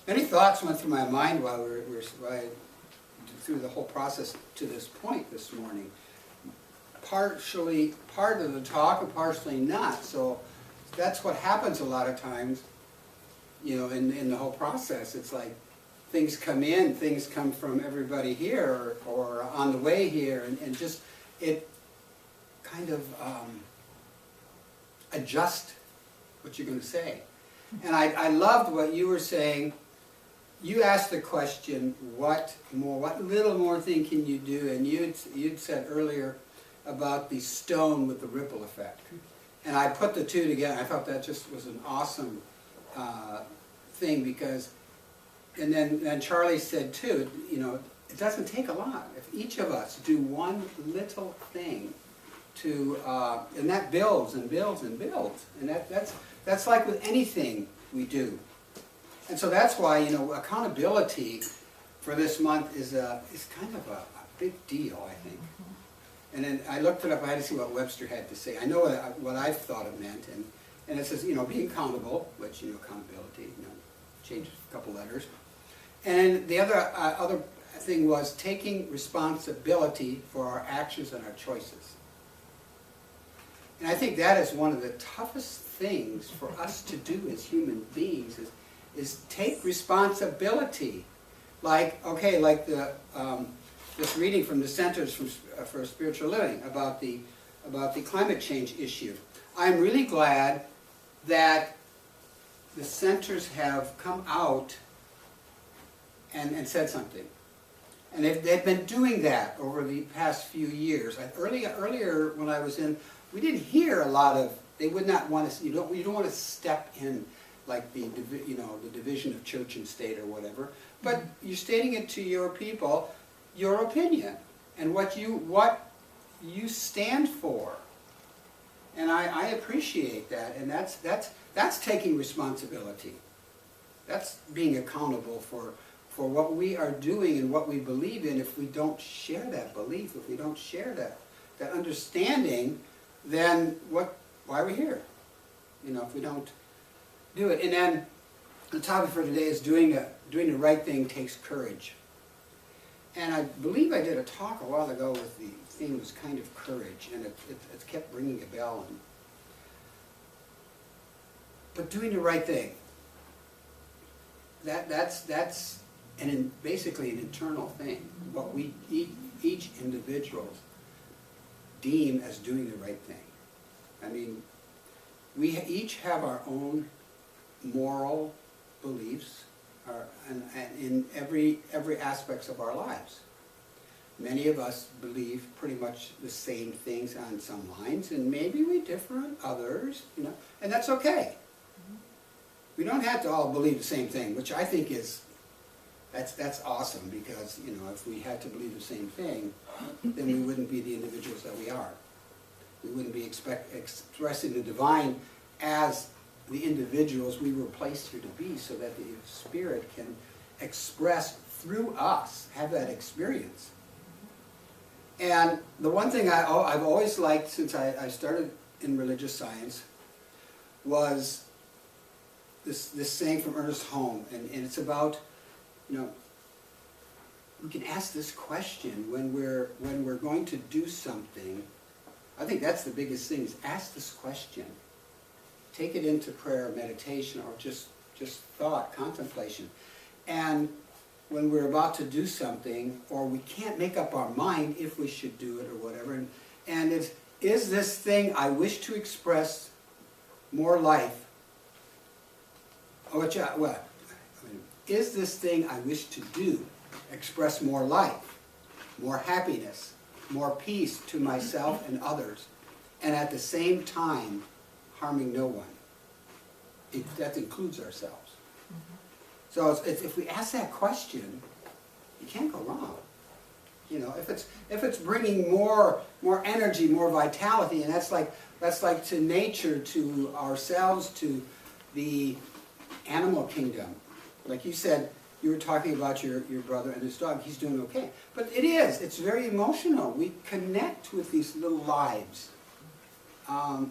Many thoughts went through my mind while while I through the whole process to this point this morning. Partially part of the talk and partially not. So that's what happens a lot of times, you know, in the whole process. It's like things come in, things come from everybody here or on the way here, and just it kind of adjust what you're going to say. And I loved what you were saying. You asked the question, what little more thing can you do? And you'd said earlier about the stone with the ripple effect. And I put the two together. I thought that just was an awesome thing because, and then Charlie said too, you know, it doesn't take a lot. If each of us do one little thing to, and that builds and builds and builds. And that's like with anything we do. And so that's why, you know, accountability for this month is kind of a big deal, I think. And then I looked it up. I had to see what Webster had to say. I know what I thought it meant, and it says, you know, being accountable, which, you know, accountability, you know, changes a couple letters. And the other thing was taking responsibility for our actions and our choices. And I think that is one of the toughest things for us to do as human beings is take responsibility. Like, okay, like this reading from the Centers for Spiritual Living about the climate change issue. I'm really glad that the centers have come out and said something. And they've been doing that over the past few years. Earlier when I was in, we didn't hear a lot of, they would not want to, you don't want to step in like the division of church and state or whatever, but you're stating it to your people, your opinion, and what you stand for. And I appreciate that, and that's taking responsibility. That's being accountable for what we are doing and what we believe in. If we don't share that belief, if we don't share that understanding, then why are we here? You know, if we don't do it. And then the topic for today is doing the right thing takes courage. And I believe I did a talk a while ago with the theme was kind of courage, and it kept ringing a bell. But doing the right thing, that's basically an internal thing. What we each individual deem as doing the right thing. I mean, we each have our own moral beliefs and in every aspects of our lives. Many of us believe pretty much the same things on some lines, and maybe we differ on others, you know, and that's okay. We don't have to all believe the same thing, which I think that's awesome, because, you know, if we had to believe the same thing, then we wouldn't be the individuals that we are. We wouldn't be expressing the divine as the individuals we were placed here to be, so that the Spirit can express through us, have that experience. And the one thing I've always liked since I started in religious science was this saying from Earnest Holmes, and it's about, you know, we can ask this question when we're going to do something. I think that's the biggest thing, is ask this question. Take it into prayer, meditation, or just thought, contemplation. And when we're about to do something, or we can't make up our mind if we should do it or whatever, and it's, is this thing I wish to express more life? Is this thing I wish to do express more life, more happiness, more peace to myself and others, and at the same time harming no one? That includes ourselves. So if we ask that question, you can't go wrong. You know, if it's bringing more energy, more vitality, and that's like to nature, to ourselves, to the animal kingdom. Like you said, you were talking about your brother and his dog. He's doing okay. But it's very emotional. We connect with these little lives. I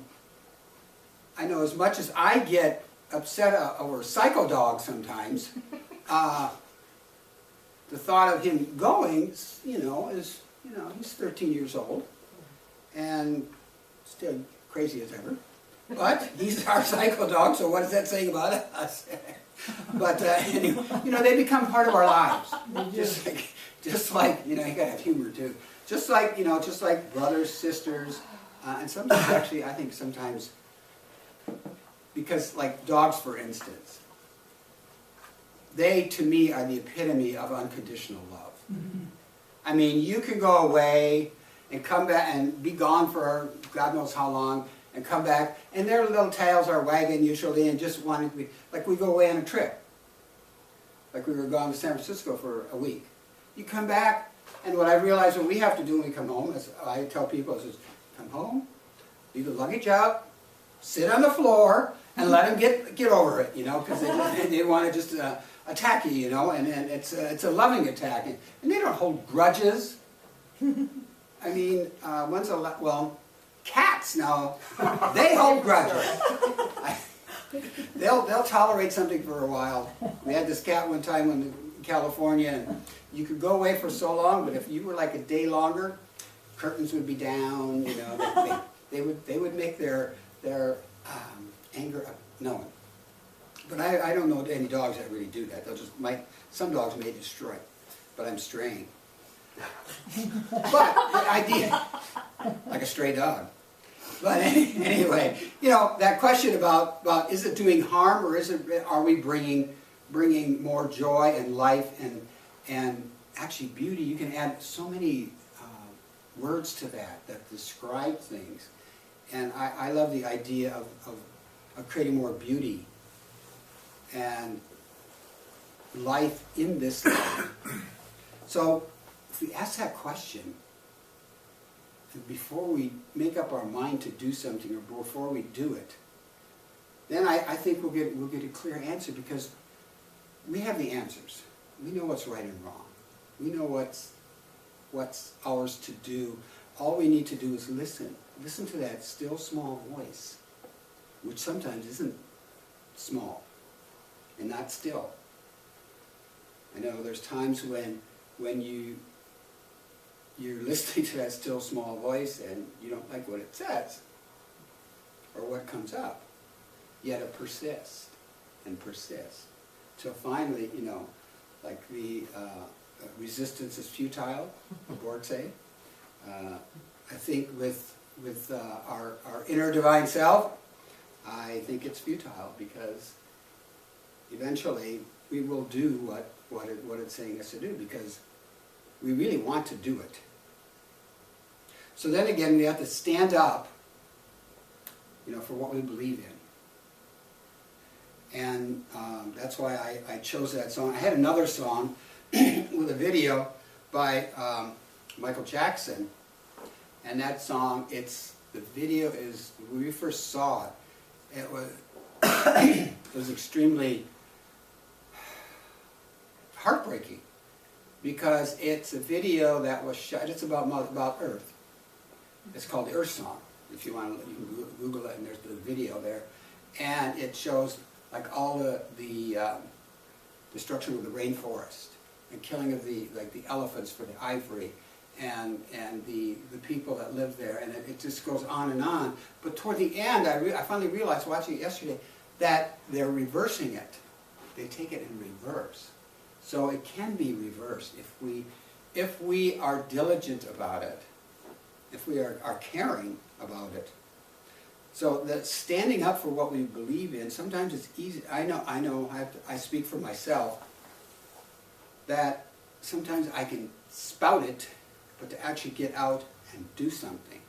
know as much as I get upset over psycho dogs sometimes, the thought of him going, you know, is, you know, he's 13 years old and still crazy as ever. But he's our psycho dog, so what is that saying about us? But anyway, you know, they become part of our lives. Just like, you know, you gotta have humor too. Just like, you know, just like brothers, sisters, and sometimes actually, I think sometimes, because like dogs, for instance, they, to me, are the epitome of unconditional love. I mean, you can go away and come back and be gone for God knows how long, and come back, and their little tails are wagging usually, and just wanting to be, like we go away on a trip. Like we were gone to San Francisco for a week. You come back, and what I realize what we have to do when we come home, is I tell people, is come home, leave the luggage out, sit on the floor, and let them get over it, you know, because they want to just attack you, you know, and it's a loving attack, and they don't hold grudges. I mean, well, cats now, they hold grudges. They'll tolerate something for a while. We had this cat one time in California, and you could go away for so long, but if you were like a day longer, curtains would be down, you know, they would make their anger known. But I don't know any dogs that really do that. They'll just some dogs may destroy, but I'm straying. But the idea, like a stray dog. But anyway, you know, that question about is it doing harm, or are we bringing more joy and life and actually beauty? You can add so many words to that describe things, and I love the idea of creating more beauty and life in this life. So if we ask that question, and before we make up our mind to do something, or before we do it, then I think we'll get a clear answer, because we have the answers. We know what's right and wrong. We know what's ours to do. All we need to do is listen. Listen to that still small voice, which sometimes isn't small and not still. I know there's times when you're listening to that still small voice and you don't like what it says or what comes up, yet it persists and persists till finally, you know, like the resistance is futile, the Lord say. I think with our inner divine self, I think it's futile, because eventually we will do what it's saying us to do, because we really want to do it. So then again, we have to stand up, you know, for what we believe in. And that's why I chose that song. I had another song with a video by Michael Jackson, and that song, the video is, when we first saw it, it was extremely heartbreaking, because it's a video that was shot, it's about Earth. It's called the Earth Song. If you want to, you can Google it, and there's the video there. And it shows like all the destruction of the rainforest, and killing of the elephants for the ivory, and the people that live there, and it just goes on and on. But toward the end, I finally realized, watching it yesterday, that they're reversing it. They take it in reverse. So it can be reversed if we are diligent about it, if we are caring about it. So that standing up for what we believe in, sometimes it's easy. I know. I speak for myself, that sometimes I can spout it, but to actually get out and do something,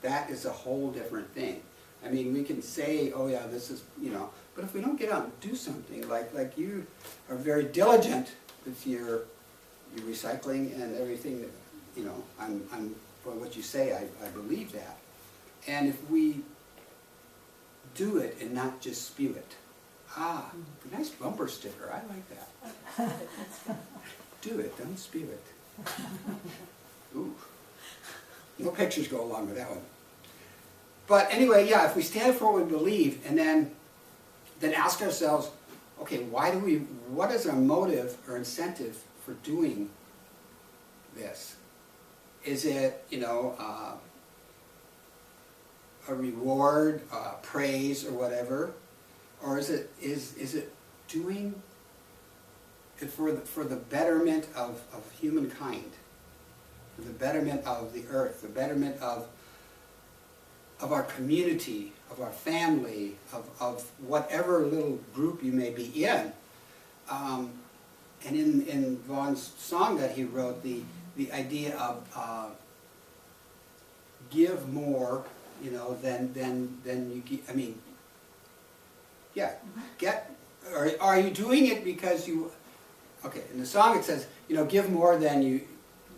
that is a whole different thing. I mean, we can say, oh yeah, this is, you know, but if we don't get out and do something, like you are very diligent with your recycling and everything, that, you know, I'm for what you say, I believe that. And if we do it and not just spew it, nice bumper sticker, I like that. Do it, don't spew it. Ooh, no pictures go along with that one. But anyway, yeah, if we stand for what we believe, and then ask ourselves, okay, what is our motive or incentive for doing this? Is it, a reward, praise, or whatever? Or is it doing it for the betterment of humankind, for the betterment of the earth, the betterment of our community, of our family, of whatever little group you may be in? And in Vaughn's song that he wrote, the idea of give more, than you give. I mean, yeah, or are you doing it because you? Okay, in the song it says, give more than you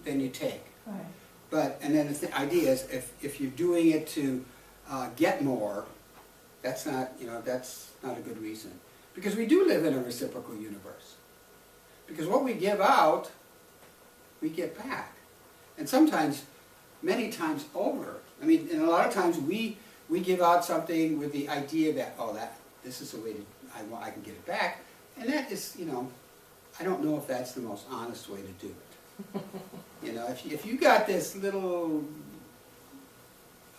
take. Right. And then the idea is, if you're doing it to get more, that's not a good reason. Because we do live in a reciprocal universe. Because what we give out, we get back. And sometimes, many times over. I mean, and a lot of times we give out something with the idea that, this is a way I can get it back. And that is, I don't know if that's the most honest way to do it. If you got this little,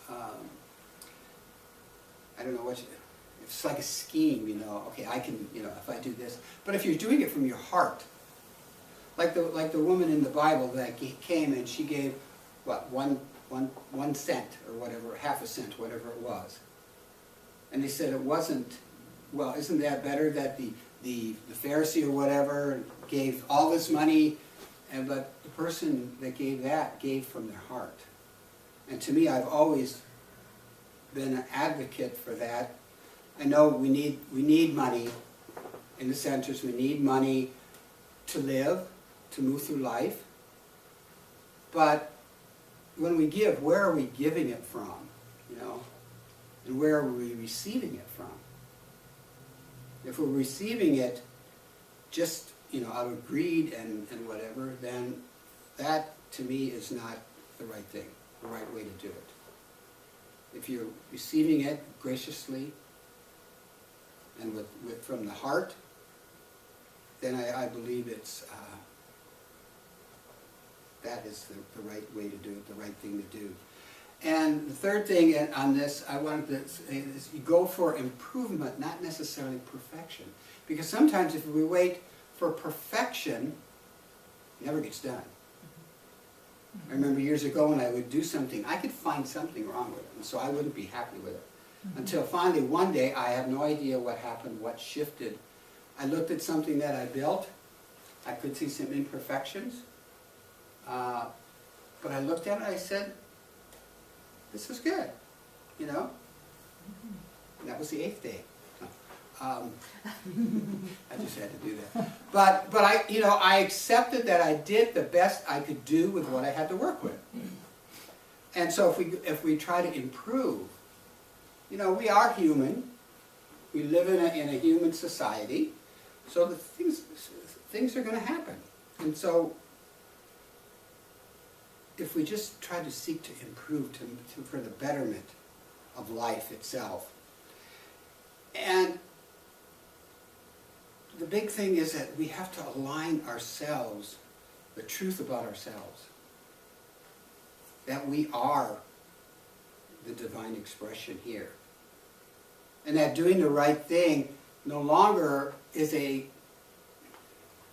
I don't know it's like a scheme, okay, I can, if I do this. But if you're doing it from your heart, like the woman in the Bible that came and she gave, what, 1 cent or whatever, half a cent, whatever it was. And they said it wasn't, well, isn't that better that the Pharisee or whatever gave all this money, but the person that gave from their heart. And to me, I've always been an advocate for that. I know we need money in the centers. We need money to live, to move through life. But when we give, where are we giving it from? And where are we receiving it from? If we're receiving it just, out of greed and whatever, then that, to me, is not the right thing, the right way to do it. If you're receiving it graciously and from the heart, then I believe it's that is the right way to do it, the right thing to do. And the third thing on this I wanted to say is you go for improvement, not necessarily perfection. Because sometimes if we wait for perfection, it never gets done. I remember years ago when I would do something, I could find something wrong with it, and so I wouldn't be happy with it. Until finally one day, I have no idea what happened, what shifted. I looked at something that I built, I could see some imperfections, but I looked at it and I said, this is good, And that was the 8th day. I just had to do that. But I accepted that I did the best I could do with what I had to work with. And so if we try to improve, we are human. We live in a human society, so the things are going to happen. And so if we just try to seek to improve for the betterment of life itself. And the big thing is that we have to align ourselves, the truth about ourselves, that we are the divine expression here. And that doing the right thing no longer is a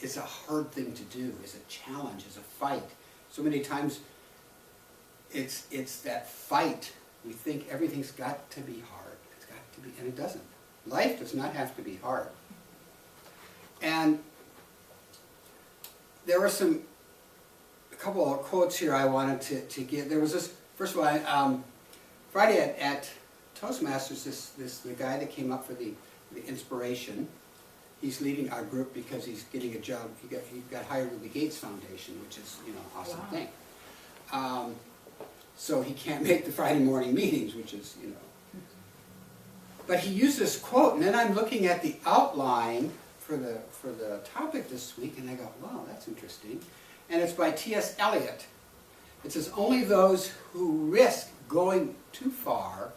hard thing to do, is a challenge, is a fight. So many times it's that fight. We think everything's got to be hard. It's got to be, and it doesn't. Life does not have to be hard. And there were a couple of quotes here I wanted to give. There was this, first of all, Friday at Toastmasters, the guy that came up for the inspiration, he's leading our group because he's getting a job. He got hired with the Gates Foundation, which is, awesome thing. So he can't make the Friday morning meetings, which is, But he used this quote, and then I'm looking at the outline for the topic this week, and I go, wow, that's interesting. And it's by T.S. Eliot. It says, only those who risk going too far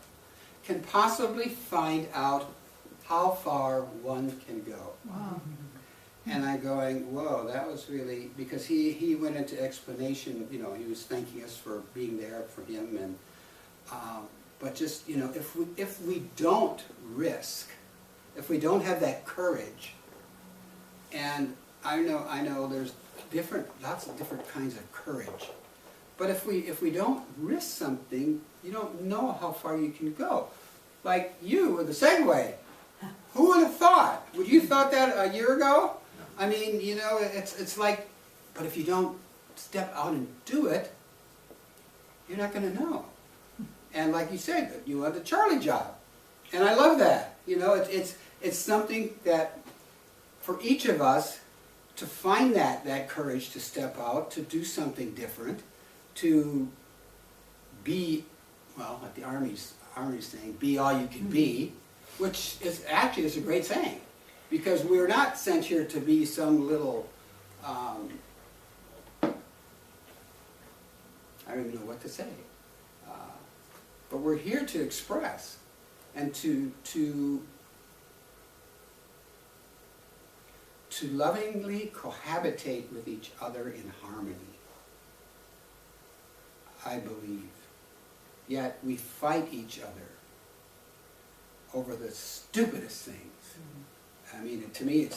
can possibly find out how far one can go. Wow. And I'm going, whoa, that was really, because he went into explanation, you know, he was thanking us for being there for him, and but just, you know, if we don't risk, if we don't have that courage, and I know there's lots of different kinds of courage, but if we don't risk something, you don't know how far you can go. Like you with the Segway. Who would have thought? Would you thought that a year ago? I mean, you know, it's like, but if you don't step out and do it, you're not going to know. And like you said, you want the Charlie job, and I love that. You know, it's something that for each of us to find that courage to step out, to do something different, to be, well, like the Army's saying, be all you can be, which is actually is a great saying, because we're not sent here to be some little, I don't even know what to say, but we're here to express and to lovingly cohabitate with each other in harmony, I believe. Yet we fight each other over the stupidest things. I mean, to me,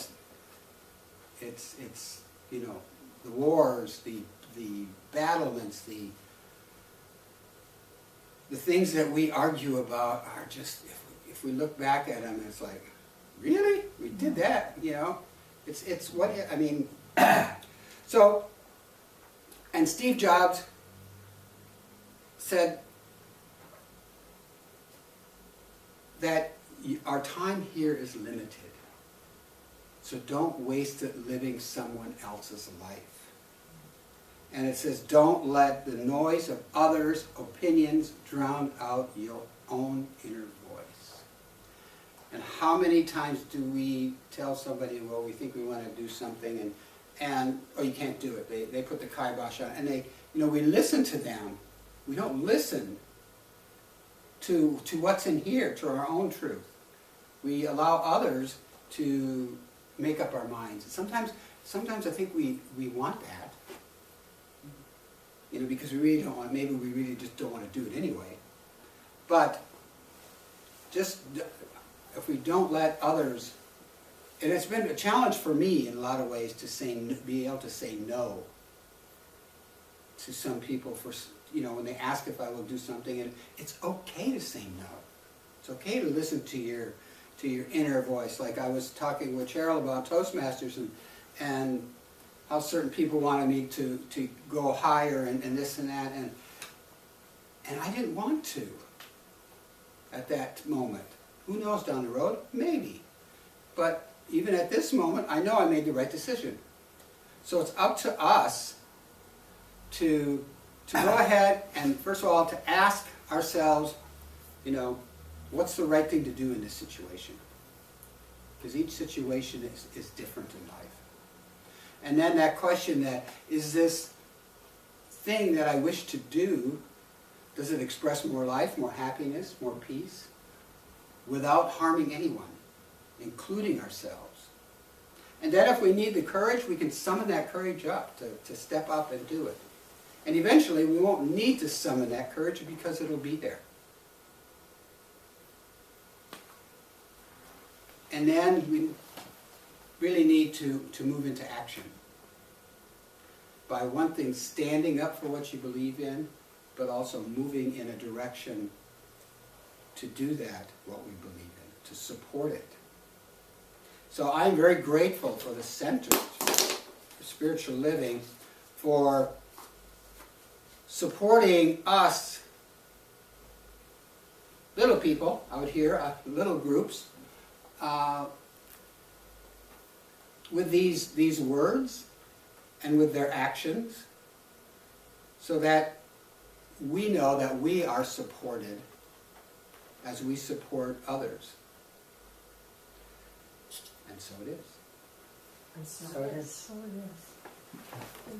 it's you know, the wars, the battlements, the things that we argue about are just, if we look back at them, it's like, really? We did that, you know? It's what, I mean, so, and Steve Jobs said that our time here is limited. So don't waste it living someone else's life. And it says, don't let the noise of others' opinions drown out your own inner voice. And how many times do we tell somebody, well, we think we want to do something, and oh, you can't do it. They put the kibosh on, and they, you know, we listen to them. We don't listen to what's in here, to our own truth. We allow others to make up our minds. And sometimes I think we want that, you know, because we really don't want, maybe we really just don't want to do it anyway. But just, if we don't let others, and it's been a challenge for me in a lot of ways to be able to say no to some people for, you know, when they ask if I will do something, and it's okay to say no. It's okay to listen to your inner voice. Like I was talking with Cheryl about Toastmasters and how certain people wanted me to go higher and this and that, and I didn't want to at that moment. Who knows down the road? Maybe. But even at this moment, I know I made the right decision. So it's up to us to go ahead and, first of all, to ask ourselves, you know, what's the right thing to do in this situation? Because each situation is different in life. And then that question that, is this thing that I wish to do, does it express more life, more happiness, more peace, without harming anyone, including ourselves? And then if we need the courage, we can summon that courage up to step up and do it. And eventually we won't need to summon that courage because it'll be there. And then we really need to move into action. By one thing, standing up for what you believe in, but also moving in a direction to do that, what we believe in, to support it. So I'm very grateful for the Center for Spiritual Living for supporting us, little people out here, little groups, with these words and with their actions, so that we know that we are supported as we support others. And so it is. And so it is. So it is.